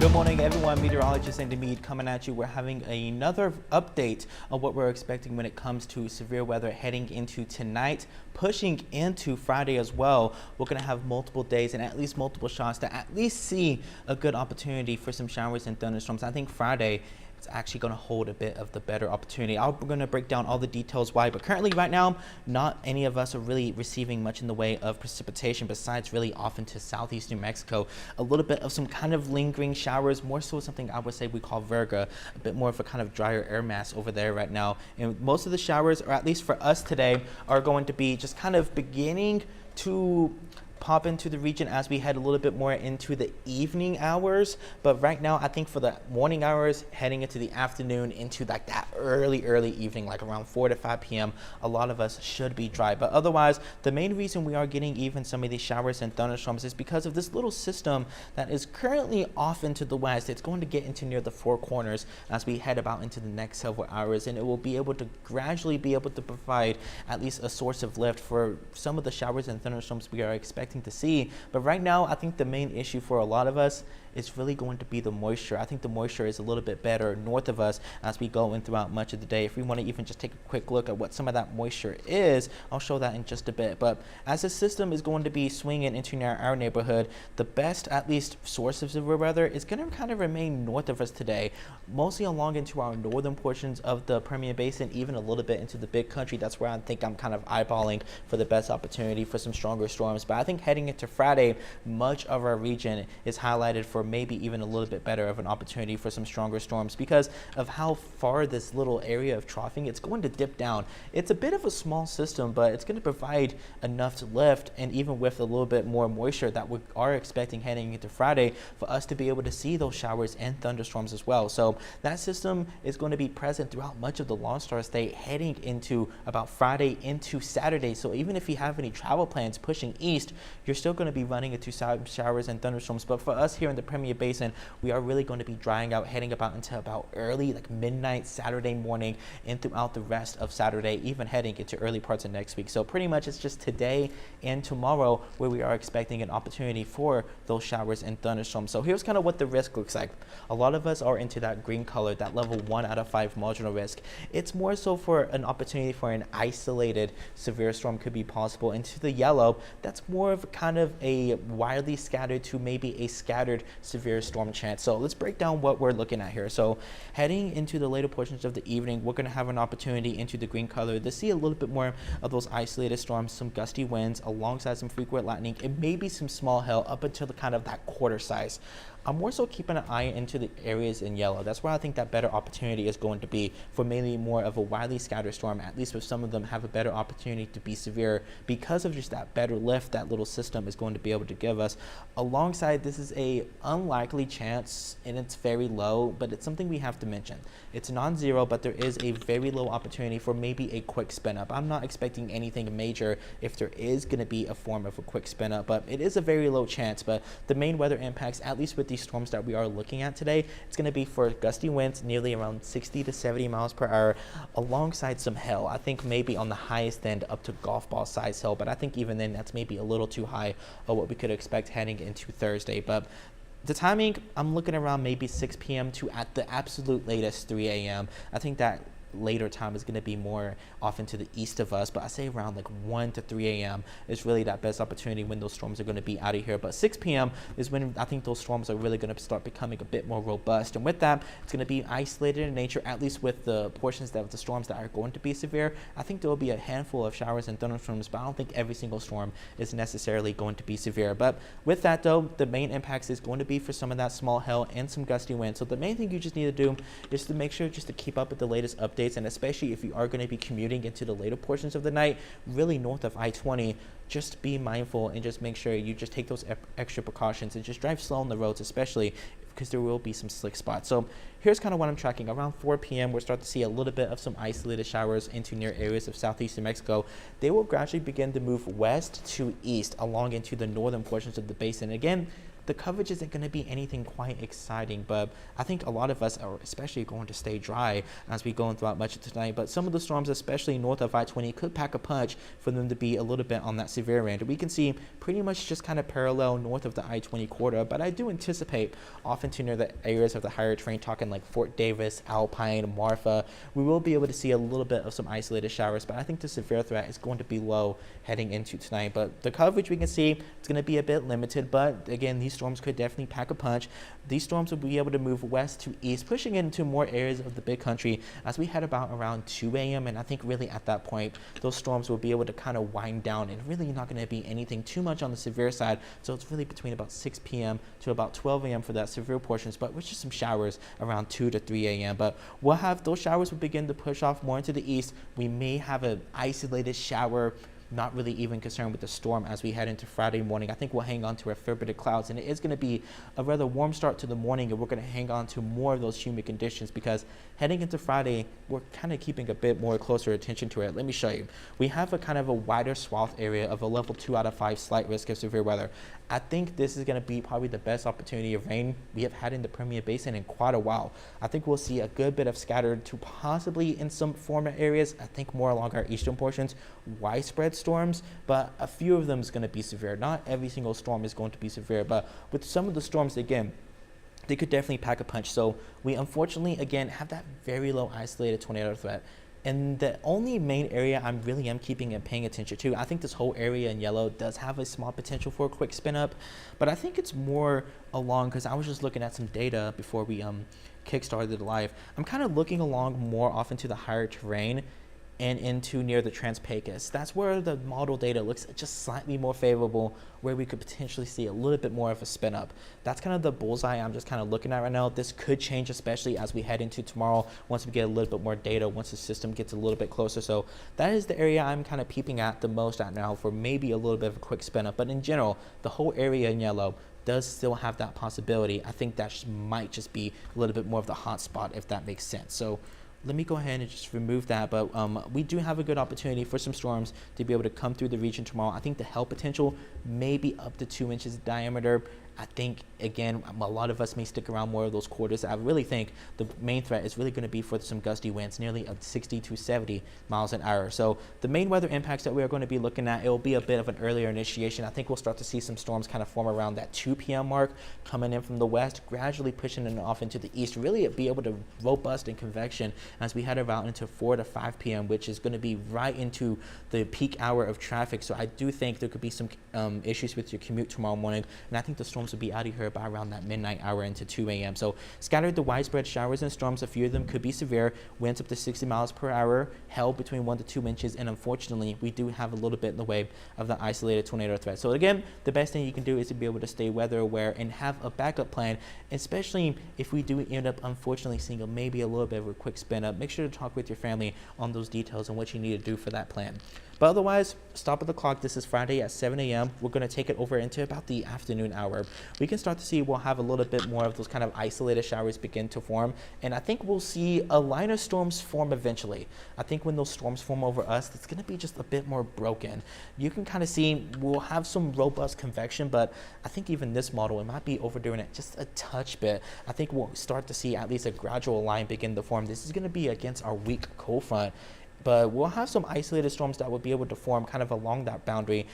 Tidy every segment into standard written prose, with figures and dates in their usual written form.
Good morning, everyone. Meteorologist Andy Meade coming at you. We're having another update on what we're expecting when it comes to severe weather heading into tonight, pushing into Friday as well. We're going to have multiple days and at least multiple shots to at least see a good opportunity for some showers and thunderstorms. I think Friday it's actually going to hold a bit of the better opportunity. We're going to break down all the details why, but currently right now, not any of us are really receiving much in the way of precipitation besides really off into southeast New Mexico. A little bit of some kind of lingering showers, more so something I would say we call virga, a bit more of a kind of drier air mass over there right now. And most of the showers, or at least for us today, are going to be just kind of beginning to pop into the region as we head a little bit more into the evening hours. But right now, I think for the morning hours, heading into the afternoon, into like that early evening, like around 4 to 5 p.m., a lot of us should be dry. But otherwise, the main reason we are getting even some of these showers and thunderstorms is because of this little system that is currently off into the west. It's going to get into near the Four Corners as we head about into the next several hours, and it will be able to gradually be able to provide at least a source of lift for some of the showers and thunderstorms we are expecting to see. But right now, I think the main issue for a lot of us is really going to be the moisture. I think the moisture is a little bit better north of us as we go in throughout much of the day. If we want to even just take a quick look at what some of that moisture is, I'll show that in just a bit. But as the system is going to be swinging into near our neighborhood, the best, at least, source of severe weather is going to kind of remain north of us today, mostly along into our northern portions of the Permian Basin, even a little bit into the big country. That's where I think I'm kind of eyeballing for the best opportunity for some stronger storms. But I think heading into Friday, much of our region is highlighted for maybe even a little bit better of an opportunity for some stronger storms because of how far this little area of troughing, it's going to dip down. It's a bit of a small system, but it's going to provide enough to lift, and even with a little bit more moisture that we are expecting heading into Friday, for us to be able to see those showers and thunderstorms as well. So that system is going to be present throughout much of the Lone Star State heading into about Friday into Saturday. So even if you have any travel plans pushing east, you're still going to be running into showers and thunderstorms. But for us here in the Permian Basin, we are really going to be drying out heading about into about early, like midnight Saturday morning and throughout the rest of Saturday, even heading into early parts of next week. So pretty much it's just today and tomorrow where we are expecting an opportunity for those showers and thunderstorms. So here's kind of what the risk looks like. A lot of us are into that green color, that level 1 out of 5 marginal risk. It's more so for an opportunity for an isolated severe storm could be possible. Into the yellow, that's more of kind of a widely scattered to maybe a scattered severe storm chance. So let's break down what we're looking at here. So heading into the later portions of the evening, we're going to have an opportunity into the green color to see a little bit more of those isolated storms, some gusty winds alongside some frequent lightning, and maybe some small hail up until the kind of that quarter size. I'm more so keeping an eye into the areas in yellow. That's where I think that better opportunity is going to be for mainly more of a widely scattered storm, at least with some of them have a better opportunity to be severe because of just that better lift that little system is going to be able to give us. Alongside, this is a unlikely chance and it's very low, but it's something we have to mention. It's non-zero, but there is a very low opportunity for maybe a quick spin up. I'm not expecting anything major if there is going to be a form of a quick spin up, but it is a very low chance. But the main weather impacts, at least with these storms that we are looking at today, it's going to be for gusty winds nearly around 60 to 70 miles per hour alongside some hail. I think maybe on the highest end up to golf ball size hail, but I think even then that's maybe a little too high of what we could expect heading into Thursday. But the timing, I'm looking around maybe 6 p.m. to at the absolute latest 3 a.m. I think that later time is going to be more often to the east of us, but I say around like 1 to 3 a.m. is really that best opportunity when those storms are going to be out of here. But 6 p.m. is when I think those storms are really going to start becoming a bit more robust, and with that, it's going to be isolated in nature, at least with the portions of the storms that are going to be severe. I think there will be a handful of showers and thunderstorms, but I don't think every single storm is necessarily going to be severe. But with that though, the main impacts is going to be for some of that small hail and some gusty wind. So the main thing you just need to do is to make sure just to keep up with the latest updates, and especially if you are going to be commuting into the later portions of the night, really north of I-20, just be mindful and just make sure you just take those extra precautions and just drive slow on the roads, especially because there will be some slick spots. So here's kind of what I'm tracking. Around 4 p.m., we'll start to see a little bit of some isolated showers into near areas of southeast New Mexico. They will gradually begin to move west to east along into the northern portions of the basin. Again, the coverage isn't going to be anything quite exciting, but I think a lot of us are especially going to stay dry as we go throughout much of tonight. But some of the storms, especially north of I-20, could pack a punch for them to be a little bit on that severe end. We can see pretty much just kind of parallel north of the I-20 corridor, but I do anticipate often to near the areas of the higher terrain, talking like Fort Davis, Alpine, Marfa, we will be able to see a little bit of some isolated showers, but I think the severe threat is going to be low heading into tonight. But the coverage we can see it's going to be a bit limited, but again, these storms could definitely pack a punch. These storms will be able to move west to east, pushing into more areas of the big country as we head about around 2 a.m. And I think really at that point, those storms will be able to kind of wind down and really not going to be anything too much on the severe side. So it's really between about 6 p.m. to about 12 a.m. for that severe portions, but with just some showers around 2 to 3 a.m. But we'll have those showers will begin to push off more into the east. We may have an isolated shower, not really even concerned with the storm as we head into Friday morning. I think we'll hang on to a fair bit of clouds, and it is going to be a rather warm start to the morning, and we're going to hang on to more of those humid conditions because heading into Friday, we're kind of keeping a bit more closer attention to it. Let me show you. We have a kind of a wider swath area of a level 2 out of 5 slight risk of severe weather. I think this is going to be probably the best opportunity of rain we have had in the Permian Basin in quite a while. I think we'll see a good bit of scattered to possibly in some former areas, I think more along our eastern portions, widespread storms, but a few of them is going to be severe. Not every single storm is going to be severe, but with some of the storms, again, they could definitely pack a punch. So we unfortunately, again, have that very low isolated tornado threat. And the only main area I really am keeping and paying attention to, I think this whole area in yellow does have a small potential for a quick spin up, but I think it's more along, because I was just looking at some data before we kickstarted the live. I'm kind of looking along more often to the higher terrain and into near the Trans-Pecos. That's where the model data looks just slightly more favorable, where we could potentially see a little bit more of a spin up. That's kind of the bullseye I'm just kind of looking at right now. This could change, especially as we head into tomorrow, once we get a little bit more data, once the system gets a little bit closer. So that is the area I'm kind of peeping at the most at now for maybe a little bit of a quick spin up. But in general, the whole area in yellow does still have that possibility. I think that might just be a little bit more of the hot spot, if that makes sense. So let me go ahead and just remove that, but we do have a good opportunity for some storms to be able to come through the region tomorrow. I think the hail potential may be up to 2 inches diameter. I think, again, a lot of us may stick around more of those quarters. I really think the main threat is really going to be for some gusty winds, nearly up 60 to 70 miles an hour. So the main weather impacts that we are going to be looking at, it will be a bit of an earlier initiation. I think we'll start to see some storms kind of form around that 2 p.m. mark, coming in from the west, gradually pushing it off into the east, really be able to robust in convection as we head around into 4 to 5 p.m., which is going to be right into the peak hour of traffic. So I do think there could be some issues with your commute tomorrow morning, and I think the storms will be out of here by around that midnight hour into 2 a.m. So scattered to widespread showers and storms. A few of them could be severe, winds up to 60 miles per hour, hail between 1 to 2 inches, and unfortunately, we do have a little bit in the way of the isolated tornado threat. So again, the best thing you can do is to be able to stay weather aware and have a backup plan, especially if we do end up unfortunately seeing maybe a little bit of a quick spin up. Make sure to talk with your family on those details and what you need to do for that plan. But otherwise, stop at the clock. This is Friday at 7 a.m. We're going to take it over into about the afternoon hour. We can start to see we'll have a little bit more of those kind of isolated showers begin to form. And I think we'll see a line of storms form eventually. I think when those storms form over us, it's going to be just a bit more broken. You can kind of see we'll have some robust convection, but I think even this model, it might be overdoing it just a touch bit. I think we'll start to see at least a gradual line begin to form. This is going to be against our weak cold front, but we'll have some isolated storms that will be able to form kind of along that boundary,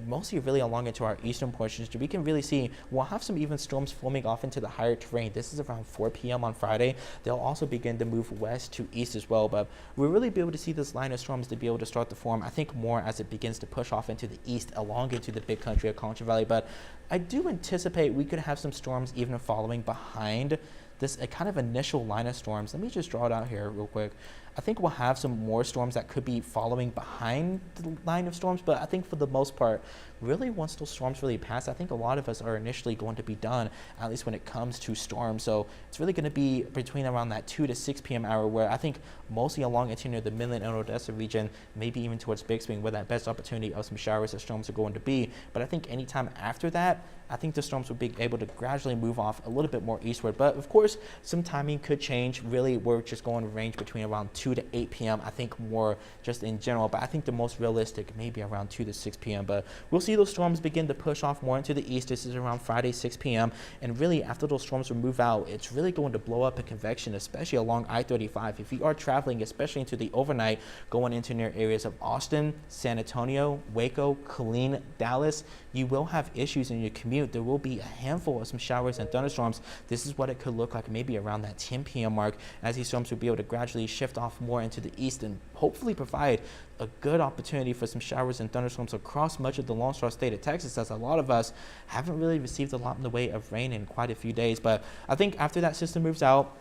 mostly really along into our eastern portions. We can really see we'll have some even storms forming off into the higher terrain. This is around 4 p.m. on Friday. They'll also begin to move west to east as well, but we'll really be able to see this line of storms to be able to start to form, I think, more as it begins to push off into the east along into the big country of Concho Valley. But I do anticipate we could have some storms even following behind this kind of initial line of storms. Let me just draw it out here real quick. I think we'll have some more storms that could be following behind the line of storms, but I think for the most part, really once those storms really pass, I think a lot of us are initially going to be done, at least when it comes to storms. So it's really going to be between around that 2 to 6 p.m. hour, where I think mostly along into near the Midland and Odessa region, maybe even towards Big Spring, where that best opportunity of some showers or storms are going to be. But I think anytime after that, I think the storms will be able to gradually move off a little bit more eastward. But of course, some timing could change. Really, we're just going to range between around 2 to 8 p.m. I think more just in general, but I think the most realistic maybe around 2 to 6 p.m. But we'll see see those storms begin to push off more into the east. This is around Friday, 6 p.m. And really, after those storms will move out, it's really going to blow up in convection, especially along I-35. If you are traveling, especially into the overnight, going into near areas of Austin, San Antonio, Waco, Killeen, Dallas, you will have issues in your commute. There will be a handful of some showers and thunderstorms. This is what it could look like maybe around that 10 p.m. mark, as these storms will be able to gradually shift off more into the east and hopefully provide a good opportunity for some showers and thunderstorms across much of the Lone Star State of Texas, as a lot of us haven't really received a lot in the way of rain in quite a few days. But I think after that system moves out,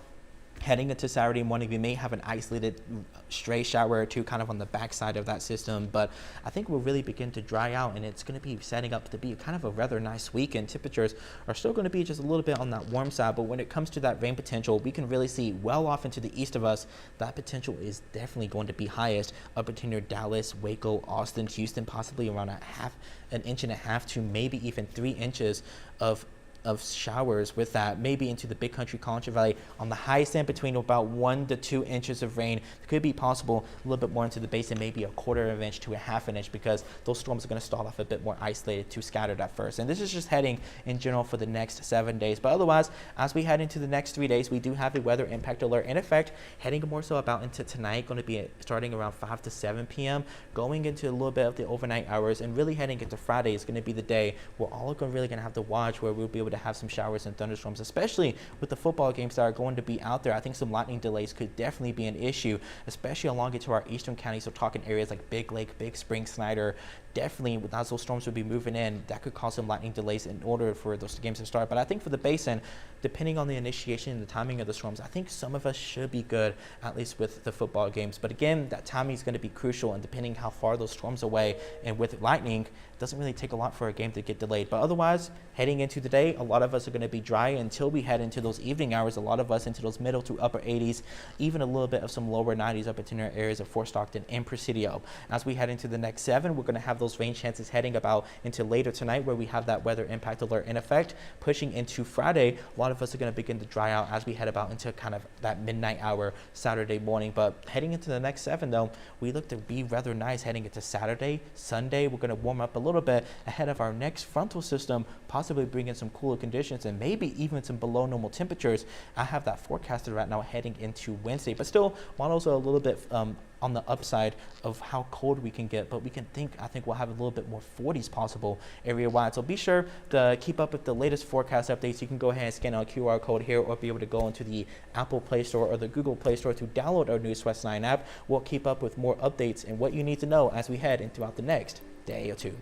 heading into Saturday morning, we may have an isolated stray shower or two kind of on the backside of that system, but I think we'll really begin to dry out, and it's going to be setting up to be kind of a rather nice weekend. Temperatures are still going to be just a little bit on that warm side, but when it comes to that rain potential, we can really see well off into the east of us, that potential is definitely going to be highest up into near Dallas, Waco, Austin, Houston, possibly around an inch and a half to maybe even 3 inches of showers with that, maybe into the Big Country, Concho Valley. On the highest end, between about 1 to 2 inches of rain. It could be possible a little bit more into the basin, maybe a quarter of an inch to a half an inch, because those storms are going to start off a bit more isolated to scattered at first. And this is just heading in general for the next 7 days. But otherwise, as we head into the next 3 days, we do have a weather impact alert in effect, heading more so about into tonight, going to be starting around 5 to 7 p.m., going into a little bit of the overnight hours, and really heading into Friday is going to be the day we're all really going to have to watch, where we'll be able to have some showers and thunderstorms, especially with the football games that are going to be out there. I think some lightning delays could definitely be an issue, especially along into our eastern counties. So talking areas like Big Lake, Big Spring, Snyder, definitely as those storms would be moving in, that could cause some lightning delays in order for those games to start. But I think for the basin, depending on the initiation and the timing of the storms, I think some of us should be good, at least with the football games. But again, that timing is going to be crucial, and depending how far those storms away, and with lightning, it doesn't really take a lot for a game to get delayed. But otherwise, heading into the day, a lot of us are going to be dry until we head into those evening hours. A lot of us into those middle to upper 80s, even a little bit of some lower 90s up into near areas of Fort Stockton and Presidio. As we head into the next 7, we're going to have those rain chances heading about into later tonight, where we have that weather impact alert in effect. Pushing into Friday, a lot of us are going to begin to dry out as we head about into kind of that midnight hour Saturday morning. But heading into the next 7, though, we look to be rather nice heading into Saturday, Sunday. We're going to warm up a little bit ahead of our next frontal system, possibly bring in some cooler conditions and maybe even some below normal temperatures. I have that forecasted right now heading into Wednesday, but still models are a little bit on the upside of how cold we can get, but I think we'll have a little bit more 40s possible area-wide. So be sure to keep up with the latest forecast updates. You can go ahead and scan our QR code here, or be able to go into the Apple Play Store or the Google Play Store to download our new West 9 app. We'll keep up with more updates and what you need to know as we head in throughout the next day or two.